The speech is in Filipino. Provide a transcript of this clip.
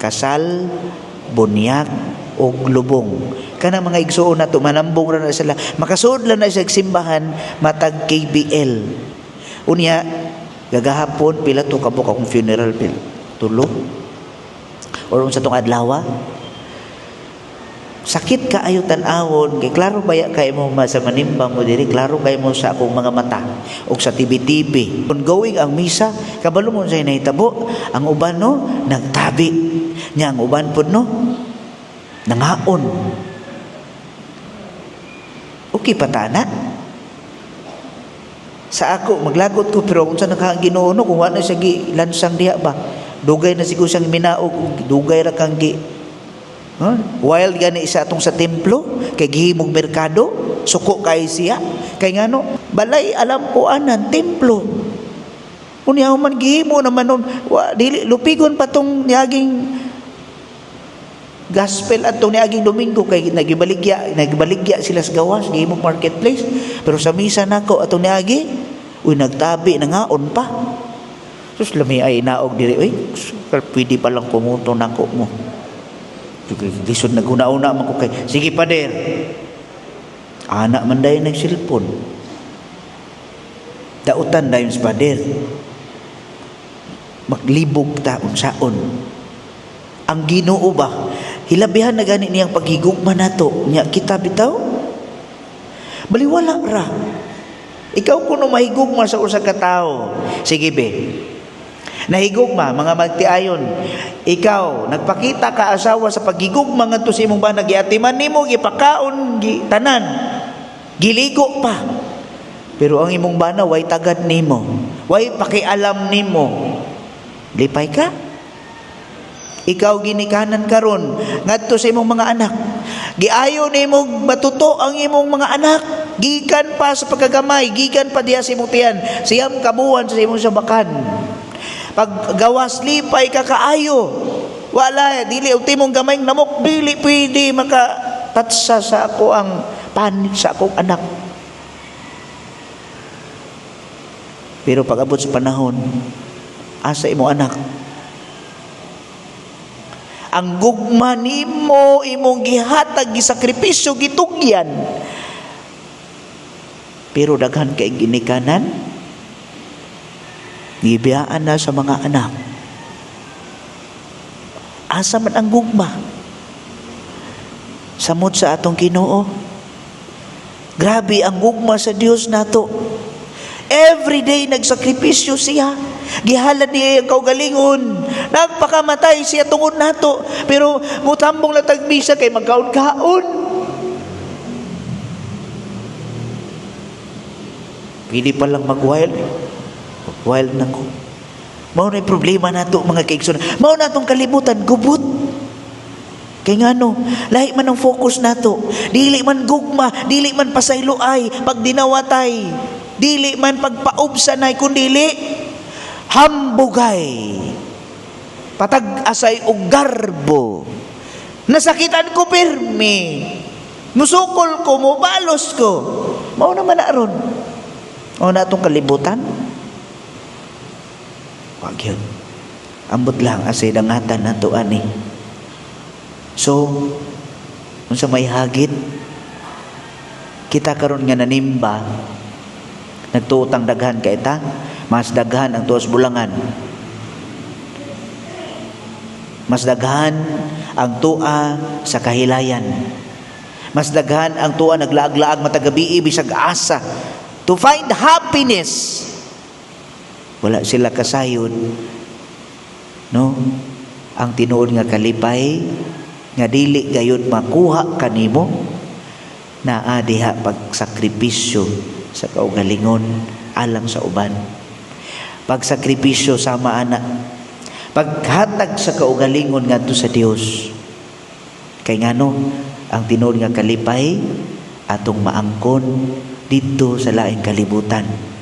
kasal, bunyag og lubong. Kana mga igsuon nato manambong ra na sila, makasuod lang na sa simbahan matag KBL. Unya gagahapon pila to kabuk akong funeral bill, 3 or unsa tong adlaw. Sakit ka ayo tan-awon kay klaro baya kay mo sa manimbang mo diri, klaro kay mo sa akong mga mata ug sa TV. Ongoing ang misa, kabalo mo say nahitabo, ang uban no nagtabi nya, ang uban pud no nangaon. Okay patana sa ako maglagot ko, pero unsa nakaginoo no kung wala siya gilansang diha ba, dugay na siguro siyang minaog, dugay ra kang wild gani isa atong sa templo kay gihimog merkado, suko kay siya kay ngano balay alam po anan templo unya man gihimo naman nun dili lupigon pa tong niaging gospel atong niaging Domingo kay nagibaligya sila sa gawas gihimog marketplace, pero sa misa nako atong niagi nagtabi na ngaon pa. Sus lami ay naog diri, pwede pa lang kumuto nako mo. Lisod naguna-una man ko kay sige pader, anak man dayon nagsilpon, dautan dayon sa pader, maglibog ta unsaon ang Ginoo ba. Hilabihan na gani niyang paghigugma nato nya kita bitaw baliwala ra. Ikaw kuno mahigugma sa usa ka tawo, sige be nahigugma mga magtiayon, ikaw nagpakita ka asawa sa paghigugma ngadto sa imong bana, giatiman nimo, gipakaon, tanan, giligo pa, pero ang imong bana way tagad nimo, way pakialam nimo, lipay ka. Ikaw ginikanan karon ngadto sa imong mga anak, giayo nimo matuto ang imong mga anak, gikan pa sa pagkagamay, gikan pa diha sa imong tiyan, siyam kabuhan sa imong sabakan. Pag gawas lipay ka kaayo, wala dili ultimong gamay namok, dili pwede makatatsa sa ako ang panit sa akong anak. Pero pag abot sa panahon, asa imo anak, ang gugma nimo imong gihatag, gisakripisyo, gitugyan, pero daghan kay ginikanan, gibiyaan na sa mga anak. Asa man ang gugma? Samot sa atong Ginoo. Grabe ang gugma sa Dios nato. Every day nagsakripisyo siya. Gihalad niya ang kaugalingon. Nagpakamatay siya tungod nato. Pero mutambong lang tagbisa kay magkaon-kaon. Pili pa lang mag-wild na ko. Mao na yung problema nato mga kaigsoon. Mao na itong kalibutan, gubot. Kay ngano, lahi man ang focus nato. Dili man gugma, dili man pasayloay, pag dinawatay, dili man pagpaubsanay, kundili hambugay, patag-asay og garbo. Nasakitan ko pirmi, musukol ko, mubalos ko. Mao naman na ron. Mao na itong kalibutan. Wag yun. Ambot lang asay dangatan na to ani. So, kung sa may hagit, kita karon nga nanimba, nagtuotang daghan ka ita, mas daghan ang tuos bulangan. Mas daghan ang tua sa kahilayan. Mas daghan ang tua naglaag-laag matagabi bisag asa to find happiness. Wala sila kasayod, no? Ang tinuod nga kalipay nga dili gayud makuha kanimo, naa diha pagsakripisyo sa kaugalingon alang sa uban. Pagsakripisyo sama ana, paghatag sa kaugalingon ngadto sa Dios. Kay ngano ang tinuod nga kalipay atong maangkon dito sa laing kalibutan.